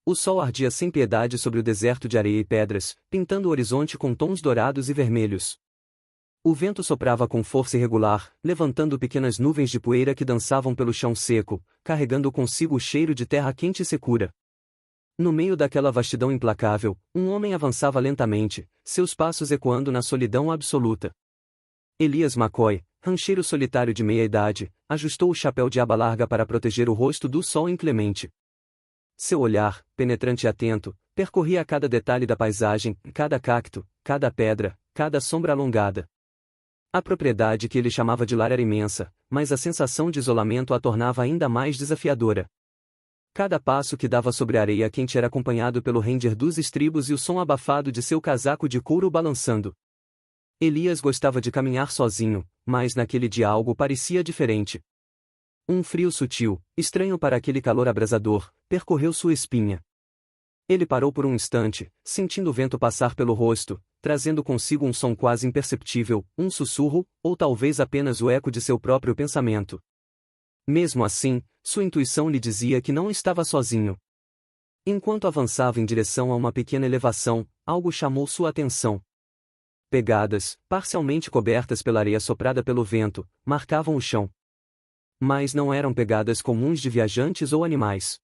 O sol ardia sem piedade sobre o deserto de areia e pedras, pintando o horizonte com tons dourados e vermelhos. O vento soprava com força irregular, levantando pequenas nuvens de poeira que dançavam pelo chão seco, carregando consigo o cheiro de terra quente e secura. No meio daquela vastidão implacável, um homem avançava lentamente, seus passos ecoando na solidão absoluta. Elias McCoy, rancheiro solitário de meia-idade, ajustou o chapéu de aba larga para proteger o rosto do sol inclemente. Seu olhar, penetrante e atento, percorria cada detalhe da paisagem, cada cacto, cada pedra, cada sombra alongada. A propriedade que ele chamava de lar era imensa, mas a sensação de isolamento a tornava ainda mais desafiadora. Cada passo que dava sobre a areia quente era acompanhado pelo ranger dos estribos e o som abafado de seu casaco de couro balançando. Elias gostava de caminhar sozinho, mas naquele dia algo parecia diferente. Um frio sutil, estranho para aquele calor abrasador, percorreu sua espinha. Ele parou por um instante, sentindo o vento passar pelo rosto, trazendo consigo um som quase imperceptível, um sussurro, ou talvez apenas o eco de seu próprio pensamento. Mesmo assim, sua intuição lhe dizia que não estava sozinho. Enquanto avançava em direção a uma pequena elevação, algo chamou sua atenção. Pegadas, parcialmente cobertas pela areia soprada pelo vento, marcavam o chão. Mas não eram pegadas comuns de viajantes ou animais.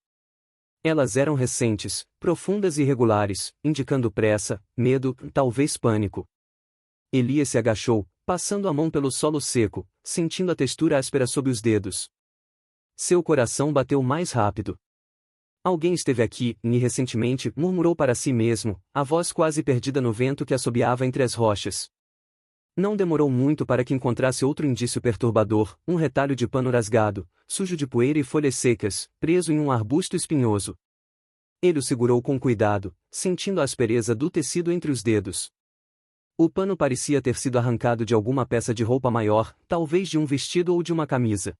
Elas eram recentes, profundas e irregulares, indicando pressa, medo, talvez pânico. Elias se agachou, passando a mão pelo solo seco, sentindo a textura áspera sob os dedos. Seu coração bateu mais rápido. Alguém esteve aqui, e recentemente, murmurou para si mesmo, a voz quase perdida no vento que assobiava entre as rochas. Não demorou muito para que encontrasse outro indício perturbador, um retalho de pano rasgado, sujo de poeira e folhas secas, preso em um arbusto espinhoso. Ele o segurou com cuidado, sentindo a aspereza do tecido entre os dedos. O pano parecia ter sido arrancado de alguma peça de roupa maior, talvez de um vestido ou de uma camisa.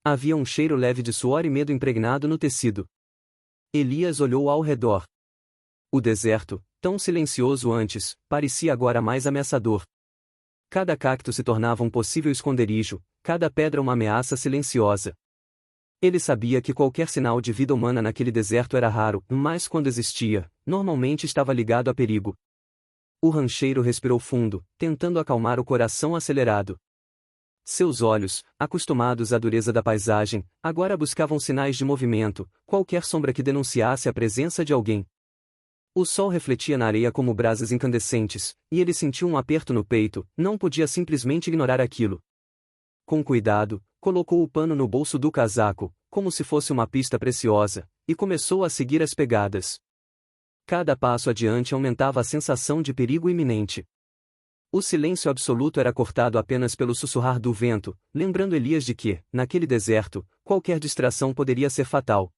Havia um cheiro leve de suor e medo impregnado no tecido. Elias olhou ao redor. O deserto, tão silencioso antes, parecia agora mais ameaçador. Cada cacto se tornava um possível esconderijo, cada pedra uma ameaça silenciosa. Ele sabia que qualquer sinal de vida humana naquele deserto era raro, mas quando existia, normalmente estava ligado a perigo. O rancheiro respirou fundo, tentando acalmar o coração acelerado. Seus olhos, acostumados à dureza da paisagem, agora buscavam sinais de movimento, qualquer sombra que denunciasse a presença de alguém. O sol refletia na areia como brasas incandescentes, e ele sentiu um aperto no peito, não podia simplesmente ignorar aquilo. Com cuidado, colocou o pano no bolso do casaco, como se fosse uma pista preciosa, e começou a seguir as pegadas. Cada passo adiante aumentava a sensação de perigo iminente. O silêncio absoluto era cortado apenas pelo sussurrar do vento, lembrando Elias de que, naquele deserto, qualquer distração poderia ser fatal.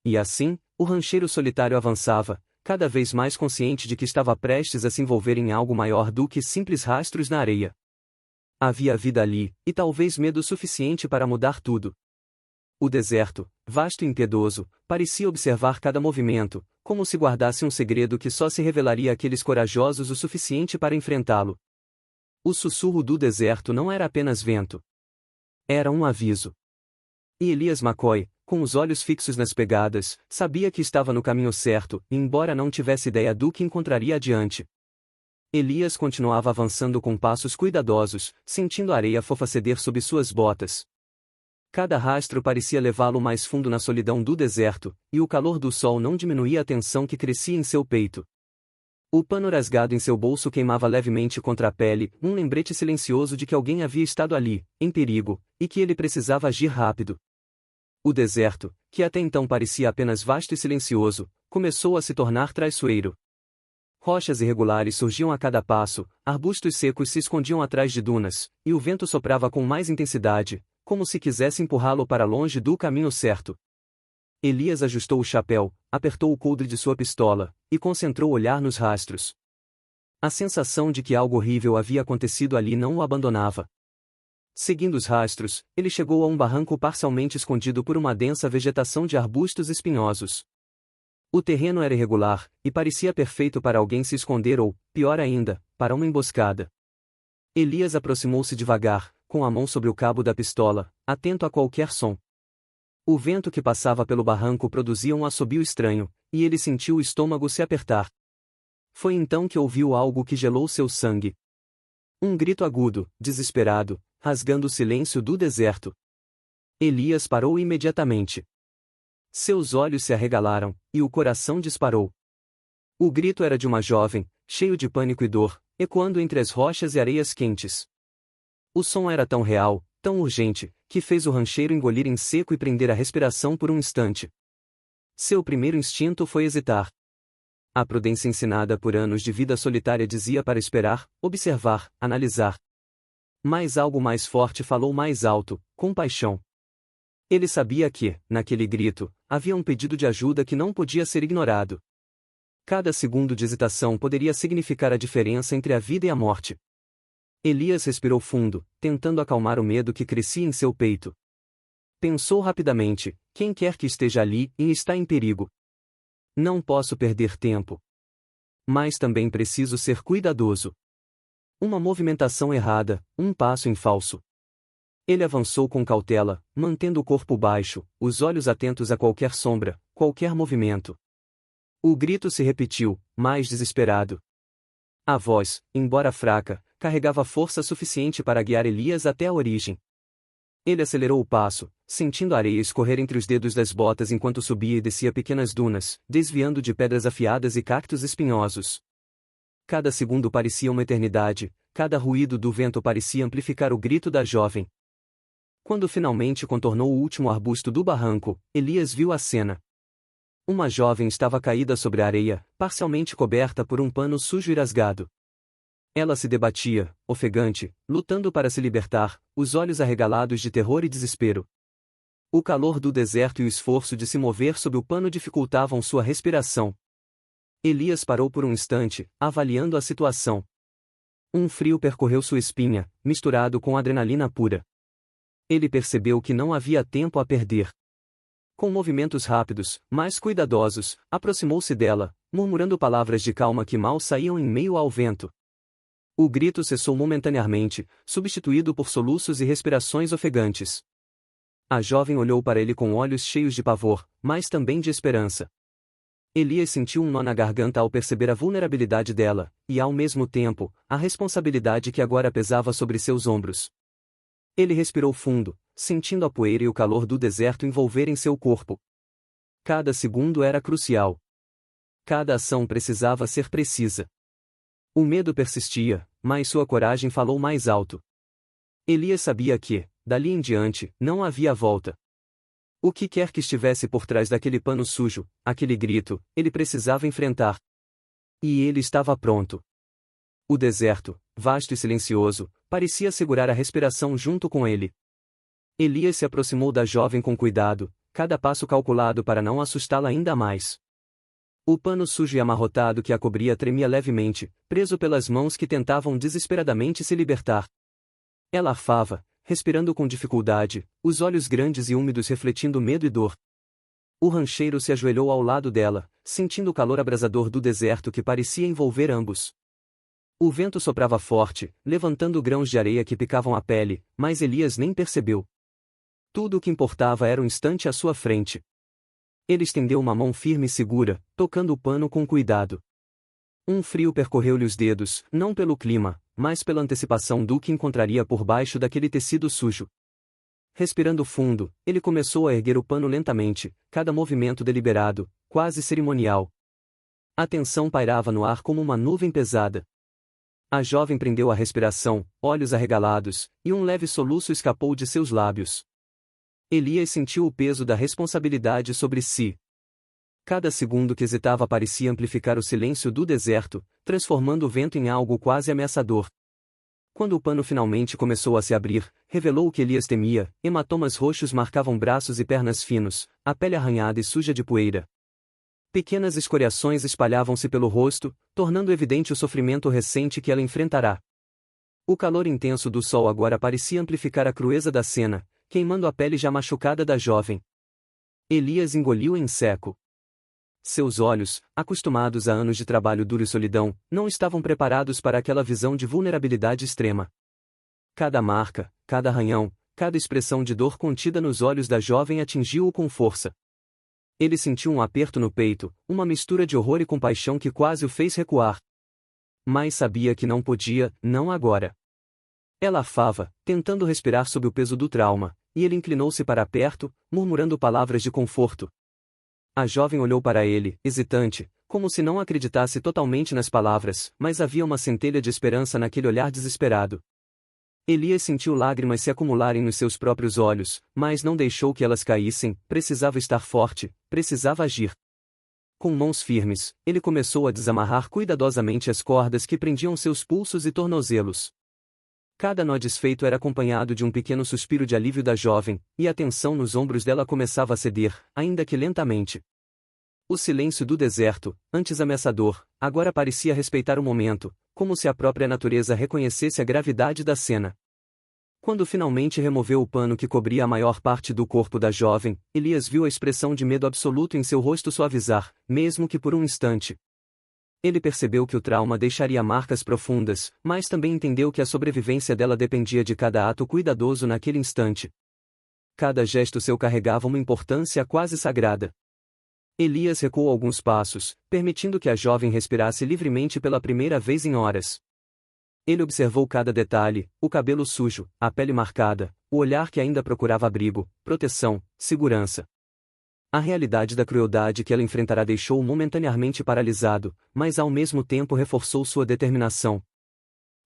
E assim, o rancheiro solitário avançava, cada vez mais consciente de que estava prestes a se envolver em algo maior do que simples rastros na areia. Havia vida ali, e talvez medo suficiente para mudar tudo. O deserto, vasto e impiedoso, parecia observar cada movimento, como se guardasse um segredo que só se revelaria àqueles corajosos o suficiente para enfrentá-lo. O sussurro do deserto não era apenas vento. Era um aviso. E Elias McCoy, com os olhos fixos nas pegadas, sabia que estava no caminho certo, embora não tivesse ideia do que encontraria adiante. Elias continuava avançando com passos cuidadosos, sentindo a areia fofa ceder sob suas botas. Cada rastro parecia levá-lo mais fundo na solidão do deserto, e o calor do sol não diminuía a tensão que crescia em seu peito. O pano rasgado em seu bolso queimava levemente contra a pele, um lembrete silencioso de que alguém havia estado ali, em perigo, e que ele precisava agir rápido. O deserto, que até então parecia apenas vasto e silencioso, começou a se tornar traiçoeiro. Rochas irregulares surgiam a cada passo, arbustos secos se escondiam atrás de dunas, e o vento soprava com mais intensidade, como se quisesse empurrá-lo para longe do caminho certo. Elias ajustou o chapéu, apertou o coldre de sua pistola, e concentrou o olhar nos rastros. A sensação de que algo horrível havia acontecido ali não o abandonava. Seguindo os rastros, ele chegou a um barranco parcialmente escondido por uma densa vegetação de arbustos espinhosos. O terreno era irregular, e parecia perfeito para alguém se esconder ou, pior ainda, para uma emboscada. Elias aproximou-se devagar, com a mão sobre o cabo da pistola, atento a qualquer som. O vento que passava pelo barranco produzia um assobio estranho, e ele sentiu o estômago se apertar. Foi então que ouviu algo que gelou seu sangue. Um grito agudo, desesperado, rasgando o silêncio do deserto. Elias parou imediatamente. Seus olhos se arregalaram, e o coração disparou. O grito era de uma jovem, cheio de pânico e dor, ecoando entre as rochas e areias quentes. O som era tão real, tão urgente, que fez o rancheiro engolir em seco e prender a respiração por um instante. Seu primeiro instinto foi hesitar. A prudência ensinada por anos de vida solitária dizia para esperar, observar, analisar. Mas algo mais forte falou mais alto, compaixão. Ele sabia que, naquele grito, havia um pedido de ajuda que não podia ser ignorado. Cada segundo de hesitação poderia significar a diferença entre a vida e a morte. Elias respirou fundo, tentando acalmar o medo que crescia em seu peito. Pensou rapidamente: quem quer que esteja ali e está em perigo. Não posso perder tempo. Mas também preciso ser cuidadoso. Uma movimentação errada, um passo em falso. Ele avançou com cautela, mantendo o corpo baixo, os olhos atentos a qualquer sombra, qualquer movimento. O grito se repetiu, mais desesperado. A voz, embora fraca, carregava força suficiente para guiar Elias até a origem. Ele acelerou o passo, sentindo a areia escorrer entre os dedos das botas enquanto subia e descia pequenas dunas, desviando de pedras afiadas e cactos espinhosos. Cada segundo parecia uma eternidade, cada ruído do vento parecia amplificar o grito da jovem. Quando finalmente contornou o último arbusto do barranco, Elias viu a cena. Uma jovem estava caída sobre a areia, parcialmente coberta por um pano sujo e rasgado. Ela se debatia, ofegante, lutando para se libertar, os olhos arregalados de terror e desespero. O calor do deserto e o esforço de se mover sob o pano dificultavam sua respiração. Elias parou por um instante, avaliando a situação. Um frio percorreu sua espinha, misturado com adrenalina pura. Ele percebeu que não havia tempo a perder. Com movimentos rápidos, mas cuidadosos, aproximou-se dela, murmurando palavras de calma que mal saíam em meio ao vento. O grito cessou momentaneamente, substituído por soluços e respirações ofegantes. A jovem olhou para ele com olhos cheios de pavor, mas também de esperança. Elias sentiu um nó na garganta ao perceber a vulnerabilidade dela, e ao mesmo tempo, a responsabilidade que agora pesava sobre seus ombros. Ele respirou fundo, sentindo a poeira e o calor do deserto envolverem seu corpo. Cada segundo era crucial. Cada ação precisava ser precisa. O medo persistia, mas sua coragem falou mais alto. Elias sabia que, dali em diante, não havia volta. O que quer que estivesse por trás daquele pano sujo, aquele grito, ele precisava enfrentar. E ele estava pronto. O deserto, vasto e silencioso, parecia segurar a respiração junto com ele. Elias se aproximou da jovem com cuidado, cada passo calculado para não assustá-la ainda mais. O pano sujo e amarrotado que a cobria tremia levemente, preso pelas mãos que tentavam desesperadamente se libertar. Ela arfava, respirando com dificuldade, os olhos grandes e úmidos refletindo medo e dor. O rancheiro se ajoelhou ao lado dela, sentindo o calor abrasador do deserto que parecia envolver ambos. O vento soprava forte, levantando grãos de areia que picavam a pele, mas Elias nem percebeu. Tudo o que importava era o instante à sua frente. Ele estendeu uma mão firme e segura, tocando o pano com cuidado. Um frio percorreu-lhe os dedos, não pelo clima, mas pela antecipação do que encontraria por baixo daquele tecido sujo. Respirando fundo, ele começou a erguer o pano lentamente, cada movimento deliberado, quase cerimonial. A tensão pairava no ar como uma nuvem pesada. A jovem prendeu a respiração, olhos arregalados, e um leve soluço escapou de seus lábios. Elias sentiu o peso da responsabilidade sobre si. Cada segundo que hesitava parecia amplificar o silêncio do deserto, transformando o vento em algo quase ameaçador. Quando o pano finalmente começou a se abrir, revelou o que Elias temia: hematomas roxos marcavam braços e pernas finos, a pele arranhada e suja de poeira. Pequenas escoriações espalhavam-se pelo rosto, tornando evidente o sofrimento recente que ela enfrentará. O calor intenso do sol agora parecia amplificar a crueza da cena, queimando a pele já machucada da jovem. Elias engoliu em seco. Seus olhos, acostumados a anos de trabalho duro e solidão, não estavam preparados para aquela visão de vulnerabilidade extrema. Cada marca, cada arranhão, cada expressão de dor contida nos olhos da jovem atingiu-o com força. Ele sentiu um aperto no peito, uma mistura de horror e compaixão que quase o fez recuar. Mas sabia que não podia, não agora. Ela afava, tentando respirar sob o peso do trauma, e ele inclinou-se para perto, murmurando palavras de conforto. A jovem olhou para ele, hesitante, como se não acreditasse totalmente nas palavras, mas havia uma centelha de esperança naquele olhar desesperado. Elias sentiu lágrimas se acumularem nos seus próprios olhos, mas não deixou que elas caíssem. Precisava estar forte, precisava agir. Com mãos firmes, ele começou a desamarrar cuidadosamente as cordas que prendiam seus pulsos e tornozelos. Cada nó desfeito era acompanhado de um pequeno suspiro de alívio da jovem, e a tensão nos ombros dela começava a ceder, ainda que lentamente. O silêncio do deserto, antes ameaçador, agora parecia respeitar o momento, como se a própria natureza reconhecesse a gravidade da cena. Quando finalmente removeu o pano que cobria a maior parte do corpo da jovem, Elias viu a expressão de medo absoluto em seu rosto suavizar, mesmo que por um instante. Ele percebeu que o trauma deixaria marcas profundas, mas também entendeu que a sobrevivência dela dependia de cada ato cuidadoso naquele instante. Cada gesto seu carregava uma importância quase sagrada. Elias recuou alguns passos, permitindo que a jovem respirasse livremente pela primeira vez em horas. Ele observou cada detalhe, o cabelo sujo, a pele marcada, o olhar que ainda procurava abrigo, proteção, segurança. A realidade da crueldade que ela enfrentará deixou-o momentaneamente paralisado, mas ao mesmo tempo reforçou sua determinação.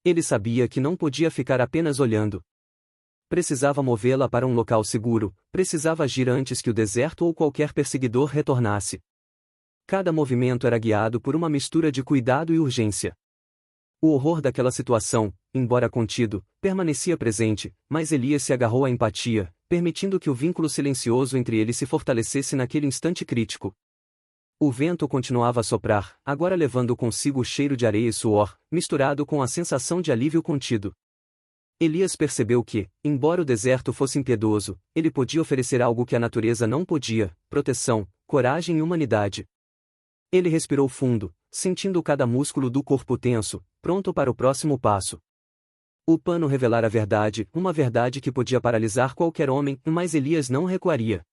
Ele sabia que não podia ficar apenas olhando. Precisava movê-la para um local seguro, precisava agir antes que o deserto ou qualquer perseguidor retornasse. Cada movimento era guiado por uma mistura de cuidado e urgência. O horror daquela situação, embora contido, permanecia presente, mas Elias se agarrou à empatia, permitindo que o vínculo silencioso entre eles se fortalecesse naquele instante crítico. O vento continuava a soprar, agora levando consigo o cheiro de areia e suor, misturado com a sensação de alívio contido. Elias percebeu que, embora o deserto fosse impiedoso, ele podia oferecer algo que a natureza não podia: proteção, coragem e humanidade. Ele respirou fundo, sentindo cada músculo do corpo tenso, pronto para o próximo passo. O pano revelara a verdade, uma verdade que podia paralisar qualquer homem, mas Elias não recuaria.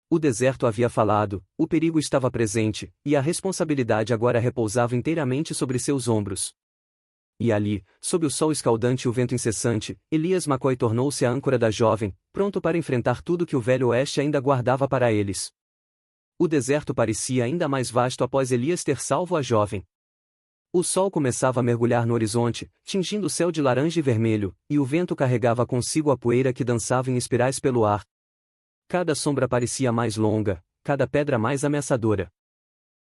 O deserto havia falado, o perigo estava presente, e a responsabilidade agora repousava inteiramente sobre seus ombros. E ali, sob o sol escaldante e o vento incessante, Elias McCoy tornou-se a âncora da jovem, pronto para enfrentar tudo que o Velho Oeste ainda guardava para eles. O deserto parecia ainda mais vasto após Elias ter salvo a jovem. O sol começava a mergulhar no horizonte, tingindo o céu de laranja e vermelho, e o vento carregava consigo a poeira que dançava em espirais pelo ar. Cada sombra parecia mais longa, cada pedra mais ameaçadora.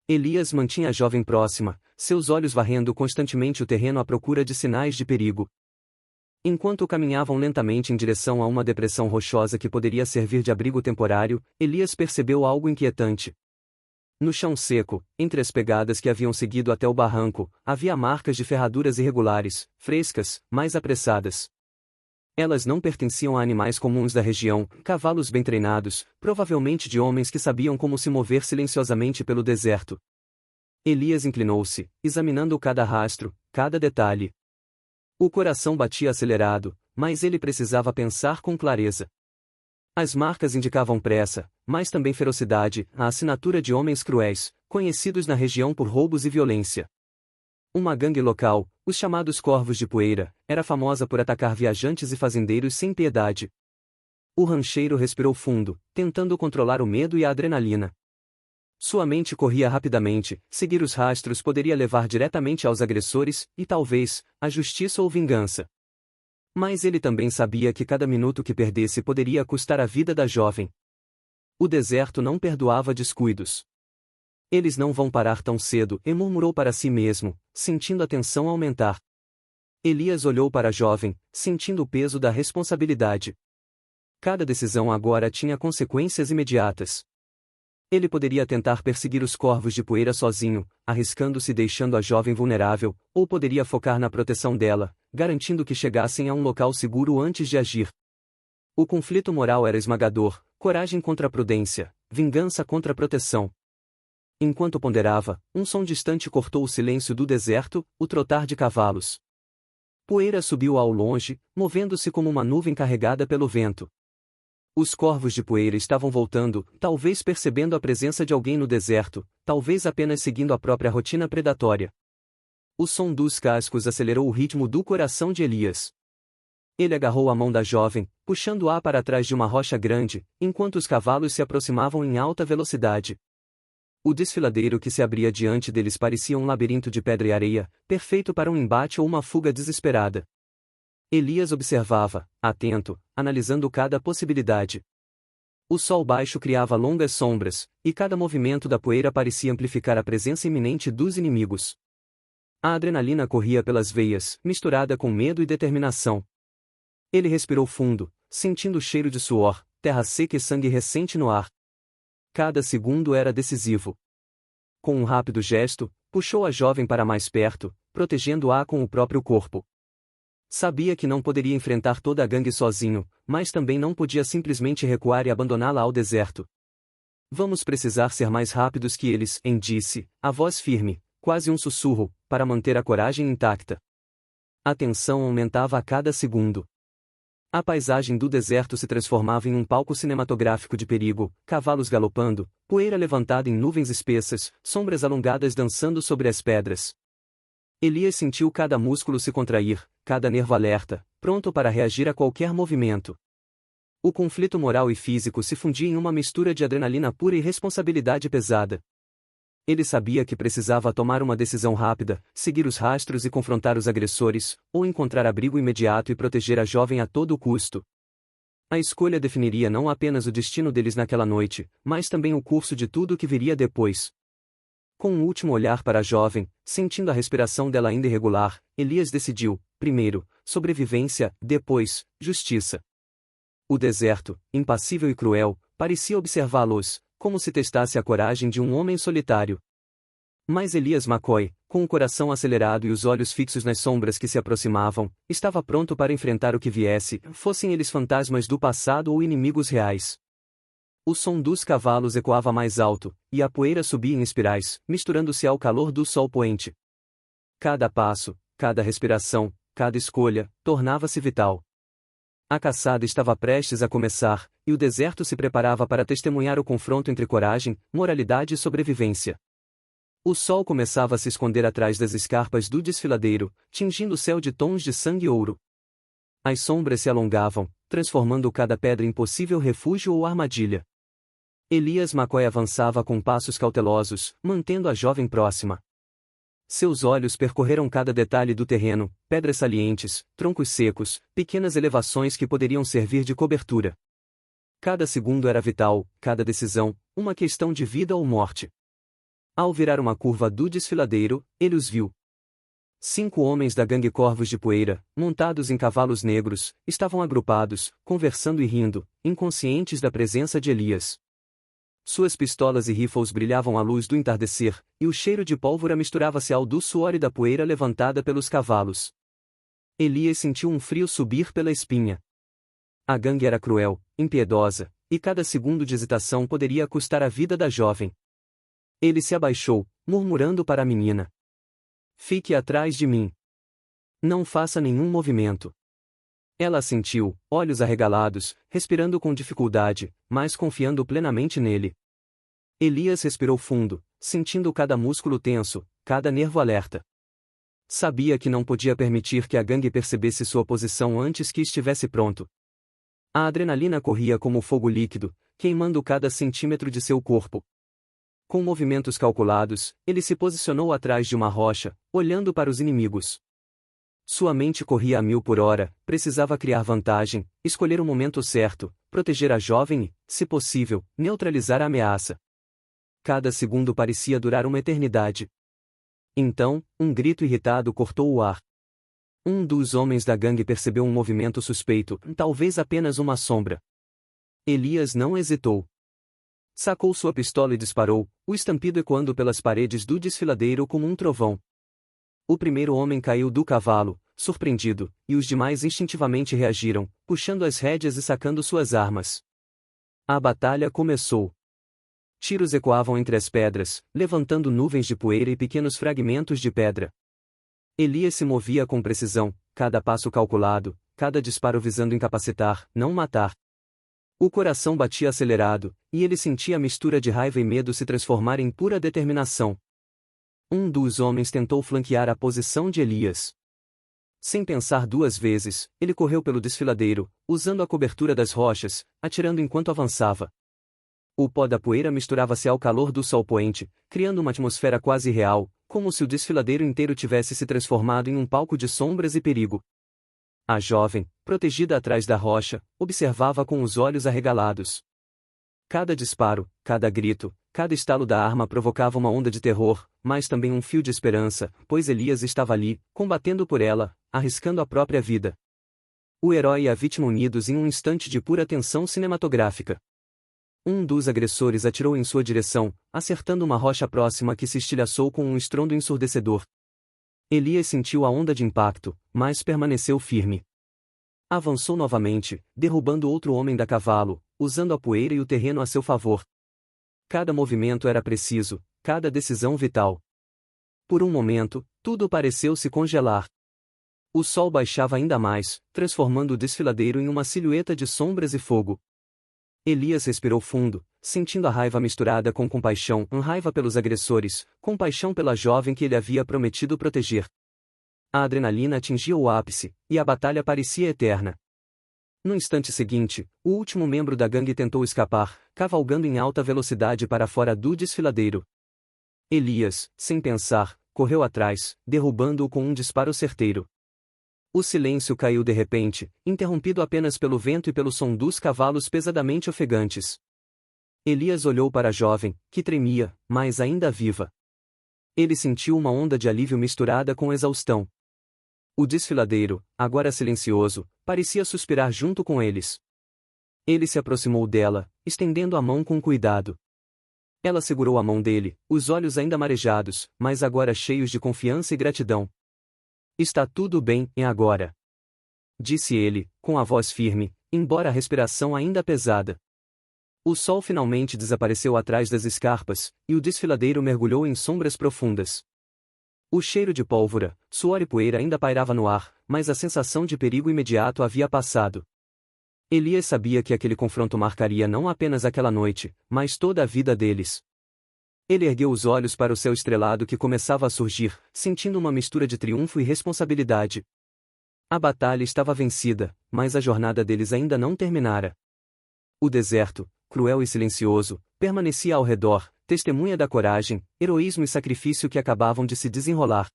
Elias mantinha a jovem próxima, seus olhos varrendo constantemente o terreno à procura de sinais de perigo. Enquanto caminhavam lentamente em direção a uma depressão rochosa que poderia servir de abrigo temporário, Elias percebeu algo inquietante. No chão seco, entre as pegadas que haviam seguido até o barranco, havia marcas de ferraduras irregulares, frescas, mais apressadas. Elas não pertenciam a animais comuns da região, cavalos bem treinados, provavelmente de homens que sabiam como se mover silenciosamente pelo deserto. Elias inclinou-se, examinando cada rastro, cada detalhe. O coração batia acelerado, mas ele precisava pensar com clareza. As marcas indicavam pressa, mas também ferocidade, a assinatura de homens cruéis, conhecidos na região por roubos e violência. Uma gangue local, os chamados Corvos de Poeira, era famosa por atacar viajantes e fazendeiros sem piedade. O rancheiro respirou fundo, tentando controlar o medo e a adrenalina. Sua mente corria rapidamente, seguir os rastros poderia levar diretamente aos agressores, e talvez, à justiça ou vingança. Mas ele também sabia que cada minuto que perdesse poderia custar a vida da jovem. O deserto não perdoava descuidos. Eles não vão parar tão cedo, e murmurou para si mesmo, sentindo a tensão aumentar. Elias olhou para a jovem, sentindo o peso da responsabilidade. Cada decisão agora tinha consequências imediatas. Ele poderia tentar perseguir os corvos de poeira sozinho, arriscando-se e deixando a jovem vulnerável, ou poderia focar na proteção dela, garantindo que chegassem a um local seguro antes de agir. O conflito moral era esmagador, coragem contra prudência, vingança contra proteção. Enquanto ponderava, um som distante cortou o silêncio do deserto, o trotar de cavalos. Poeira subiu ao longe, movendo-se como uma nuvem carregada pelo vento. Os corvos de poeira estavam voltando, talvez percebendo a presença de alguém no deserto, talvez apenas seguindo a própria rotina predatória. O som dos cascos acelerou o ritmo do coração de Elias. Ele agarrou a mão da jovem, puxando-a para trás de uma rocha grande, enquanto os cavalos se aproximavam em alta velocidade. O desfiladeiro que se abria diante deles parecia um labirinto de pedra e areia, perfeito para um embate ou uma fuga desesperada. Elias observava, atento, analisando cada possibilidade. O sol baixo criava longas sombras, e cada movimento da poeira parecia amplificar a presença iminente dos inimigos. A adrenalina corria pelas veias, misturada com medo e determinação. Ele respirou fundo, sentindo o cheiro de suor, terra seca e sangue recente no ar. Cada segundo era decisivo. Com um rápido gesto, puxou a jovem para mais perto, protegendo-a com o próprio corpo. Sabia que não poderia enfrentar toda a gangue sozinho, mas também não podia simplesmente recuar e abandoná-la ao deserto. Vamos precisar ser mais rápidos que eles, disse, a voz firme, quase um sussurro, para manter a coragem intacta. A tensão aumentava a cada segundo. A paisagem do deserto se transformava em um palco cinematográfico de perigo, cavalos galopando, poeira levantada em nuvens espessas, sombras alongadas dançando sobre as pedras. Elias sentiu cada músculo se contrair, cada nervo alerta, pronto para reagir a qualquer movimento. O conflito moral e físico se fundia em uma mistura de adrenalina pura e responsabilidade pesada. Ele sabia que precisava tomar uma decisão rápida, seguir os rastros e confrontar os agressores, ou encontrar abrigo imediato e proteger a jovem a todo custo. A escolha definiria não apenas o destino deles naquela noite, mas também o curso de tudo o que viria depois. Com um último olhar para a jovem, sentindo a respiração dela ainda irregular, Elias decidiu, primeiro, sobrevivência, depois, justiça. O deserto, impassível e cruel, parecia observá-los, como se testasse a coragem de um homem solitário. Mas Elias McCoy, com o coração acelerado e os olhos fixos nas sombras que se aproximavam, estava pronto para enfrentar o que viesse, fossem eles fantasmas do passado ou inimigos reais. O som dos cavalos ecoava mais alto, e a poeira subia em espirais, misturando-se ao calor do sol poente. Cada passo, cada respiração, cada escolha, tornava-se vital. A caçada estava prestes a começar, e o deserto se preparava para testemunhar o confronto entre coragem, moralidade e sobrevivência. O sol começava a se esconder atrás das escarpas do desfiladeiro, tingindo o céu de tons de sangue e ouro. As sombras se alongavam, transformando cada pedra em possível refúgio ou armadilha. Elias McCoy avançava com passos cautelosos, mantendo a jovem próxima. Seus olhos percorreram cada detalhe do terreno, pedras salientes, troncos secos, pequenas elevações que poderiam servir de cobertura. Cada segundo era vital, cada decisão, uma questão de vida ou morte. Ao virar uma curva do desfiladeiro, ele os viu. 5 homens da gangue Corvos de Poeira, montados em cavalos negros, estavam agrupados, conversando e rindo, inconscientes da presença de Elias. Suas pistolas e rifles brilhavam à luz do entardecer, e o cheiro de pólvora misturava-se ao do suor e da poeira levantada pelos cavalos. Elias sentiu um frio subir pela espinha. A gangue era cruel, impiedosa, e cada segundo de hesitação poderia custar a vida da jovem. Ele se abaixou, murmurando para a menina: "Fique atrás de mim. Não faça nenhum movimento." Ela assentiu, olhos arregalados, respirando com dificuldade, mas confiando plenamente nele. Elias respirou fundo, sentindo cada músculo tenso, cada nervo alerta. Sabia que não podia permitir que a gangue percebesse sua posição antes que estivesse pronto. A adrenalina corria como fogo líquido, queimando cada centímetro de seu corpo. Com movimentos calculados, ele se posicionou atrás de uma rocha, olhando para os inimigos. Sua mente corria a 1000 por hora, precisava criar vantagem, escolher o momento certo, proteger a jovem e, se possível, neutralizar a ameaça. Cada segundo parecia durar uma eternidade. Então, um grito irritado cortou o ar. Um dos homens da gangue percebeu um movimento suspeito, talvez apenas uma sombra. Elias não hesitou. Sacou sua pistola e disparou, o estampido ecoando pelas paredes do desfiladeiro como um trovão. O primeiro homem caiu do cavalo, surpreendido, e os demais instintivamente reagiram, puxando as rédeas e sacando suas armas. A batalha começou. Tiros ecoavam entre as pedras, levantando nuvens de poeira e pequenos fragmentos de pedra. Elias se movia com precisão, cada passo calculado, cada disparo visando incapacitar, não matar. O coração batia acelerado, e ele sentia a mistura de raiva e medo se transformar em pura determinação. Um dos homens tentou flanquear a posição de Elias. Sem pensar duas vezes, ele correu pelo desfiladeiro, usando a cobertura das rochas, atirando enquanto avançava. O pó da poeira misturava-se ao calor do sol poente, criando uma atmosfera quase real, como se o desfiladeiro inteiro tivesse se transformado em um palco de sombras e perigo. A jovem, protegida atrás da rocha, observava com os olhos arregalados. Cada disparo, cada grito, cada estalo da arma provocava uma onda de terror, mas também um fio de esperança, pois Elias estava ali, combatendo por ela, arriscando a própria vida. O herói e a vítima unidos em um instante de pura tensão cinematográfica. Um dos agressores atirou em sua direção, acertando uma rocha próxima que se estilhaçou com um estrondo ensurdecedor. Elias sentiu a onda de impacto, mas permaneceu firme. Avançou novamente, derrubando outro homem da cavalo, usando a poeira e o terreno a seu favor. Cada movimento era preciso, cada decisão vital. Por um momento, tudo pareceu se congelar. O sol baixava ainda mais, transformando o desfiladeiro em uma silhueta de sombras e fogo. Elias respirou fundo, sentindo a raiva misturada com compaixão, raiva pelos agressores, compaixão pela jovem que ele havia prometido proteger. A adrenalina atingia o ápice, e a batalha parecia eterna. No instante seguinte, o último membro da gangue tentou escapar, cavalgando em alta velocidade para fora do desfiladeiro. Elias, sem pensar, correu atrás, derrubando-o com um disparo certeiro. O silêncio caiu de repente, interrompido apenas pelo vento e pelo som dos cavalos pesadamente ofegantes. Elias olhou para a jovem, que tremia, mas ainda viva. Ele sentiu uma onda de alívio misturada com exaustão. O desfiladeiro, agora silencioso, parecia suspirar junto com eles. Ele se aproximou dela, estendendo a mão com cuidado. Ela segurou a mão dele, os olhos ainda marejados, mas agora cheios de confiança e gratidão. "Está tudo bem, e agora?" disse ele, com a voz firme, embora a respiração ainda pesada. O sol finalmente desapareceu atrás das escarpas, e o desfiladeiro mergulhou em sombras profundas. O cheiro de pólvora, suor e poeira ainda pairava no ar, mas a sensação de perigo imediato havia passado. Elias sabia que aquele confronto marcaria não apenas aquela noite, mas toda a vida deles. Ele ergueu os olhos para o céu estrelado que começava a surgir, sentindo uma mistura de triunfo e responsabilidade. A batalha estava vencida, mas a jornada deles ainda não terminara. O deserto, cruel e silencioso, permanecia ao redor, testemunha da coragem, heroísmo e sacrifício que acabavam de se desenrolar.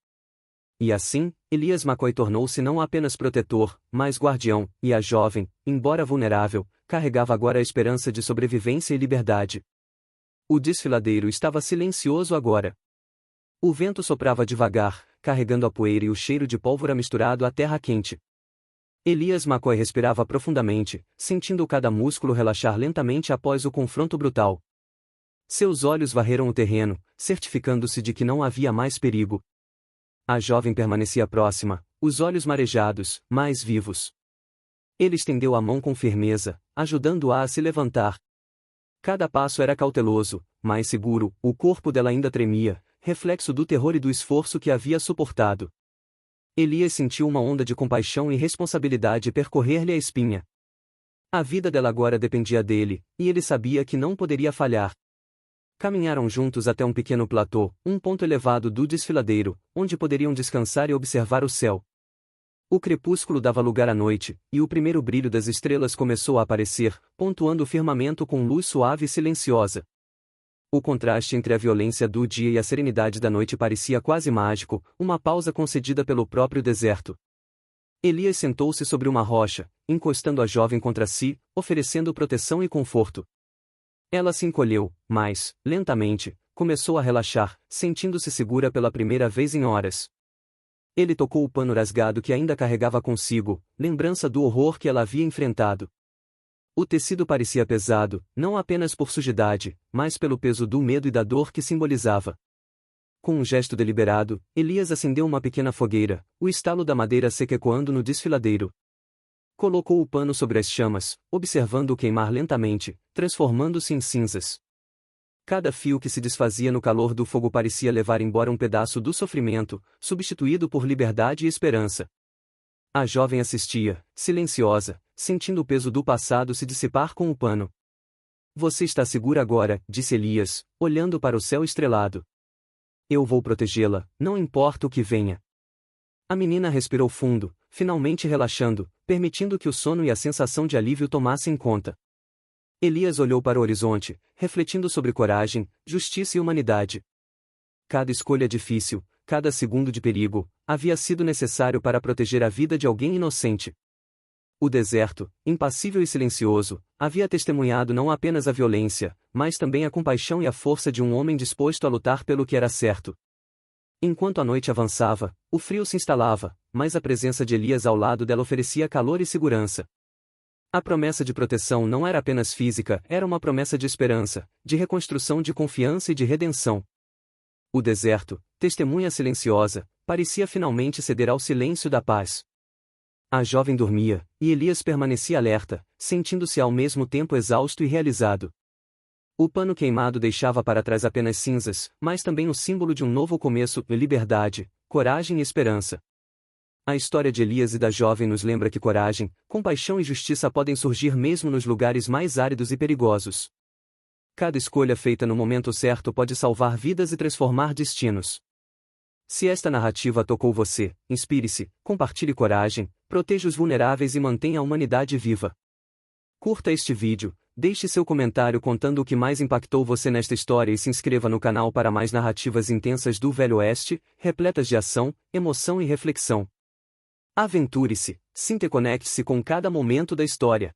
E assim, Elias McCoy tornou-se não apenas protetor, mas guardião, e a jovem, embora vulnerável, carregava agora a esperança de sobrevivência e liberdade. O desfiladeiro estava silencioso agora. O vento soprava devagar, carregando a poeira e o cheiro de pólvora misturado à terra quente. Elias McCoy respirava profundamente, sentindo cada músculo relaxar lentamente após o confronto brutal. Seus olhos varreram o terreno, certificando-se de que não havia mais perigo. A jovem permanecia próxima, os olhos marejados, mas vivos. Ele estendeu a mão com firmeza, ajudando-a a se levantar. Cada passo era cauteloso, mas seguro, o corpo dela ainda tremia, reflexo do terror e do esforço que havia suportado. Elias sentiu uma onda de compaixão e responsabilidade percorrer-lhe a espinha. A vida dela agora dependia dele, e ele sabia que não poderia falhar. Caminharam juntos até um pequeno platô, um ponto elevado do desfiladeiro, onde poderiam descansar e observar o céu. O crepúsculo dava lugar à noite, e o primeiro brilho das estrelas começou a aparecer, pontuando o firmamento com luz suave e silenciosa. O contraste entre a violência do dia e a serenidade da noite parecia quase mágico, uma pausa concedida pelo próprio deserto. Elias sentou-se sobre uma rocha, encostando a jovem contra si, oferecendo proteção e conforto. Ela se encolheu, mas, lentamente, começou a relaxar, sentindo-se segura pela primeira vez em horas. Ele tocou o pano rasgado que ainda carregava consigo, lembrança do horror que ela havia enfrentado. O tecido parecia pesado, não apenas por sujidade, mas pelo peso do medo e da dor que simbolizava. Com um gesto deliberado, Elias acendeu uma pequena fogueira, o estalo da madeira seca ecoando no desfiladeiro. Colocou o pano sobre as chamas, observando-o queimar lentamente, transformando-se em cinzas. Cada fio que se desfazia no calor do fogo parecia levar embora um pedaço do sofrimento, substituído por liberdade e esperança. A jovem assistia, silenciosa, sentindo o peso do passado se dissipar com o pano. Você está segura agora, disse Elias, olhando para o céu estrelado. Eu vou protegê-la, não importa o que venha. A menina respirou fundo, finalmente relaxando, permitindo que o sono e a sensação de alívio tomassem conta. Elias olhou para o horizonte, refletindo sobre coragem, justiça e humanidade. Cada escolha difícil, cada segundo de perigo, havia sido necessário para proteger a vida de alguém inocente. O deserto, impassível e silencioso, havia testemunhado não apenas a violência, mas também a compaixão e a força de um homem disposto a lutar pelo que era certo. Enquanto a noite avançava, o frio se instalava, mas a presença de Elias ao lado dela oferecia calor e segurança. A promessa de proteção não era apenas física, era uma promessa de esperança, de reconstrução, de confiança e de redenção. O deserto, testemunha silenciosa, parecia finalmente ceder ao silêncio da paz. A jovem dormia, e Elias permanecia alerta, sentindo-se ao mesmo tempo exausto e realizado. O pano queimado deixava para trás apenas cinzas, mas também o símbolo de um novo começo, liberdade, coragem e esperança. A história de Elias e da jovem nos lembra que coragem, compaixão e justiça podem surgir mesmo nos lugares mais áridos e perigosos. Cada escolha feita no momento certo pode salvar vidas e transformar destinos. Se esta narrativa tocou você, inspire-se, compartilhe coragem, proteja os vulneráveis e mantenha a humanidade viva. Curta este vídeo, deixe seu comentário contando o que mais impactou você nesta história e se inscreva no canal para mais narrativas intensas do Velho Oeste, repletas de ação, emoção e reflexão. Aventure-se, se interconecte-se com cada momento da história.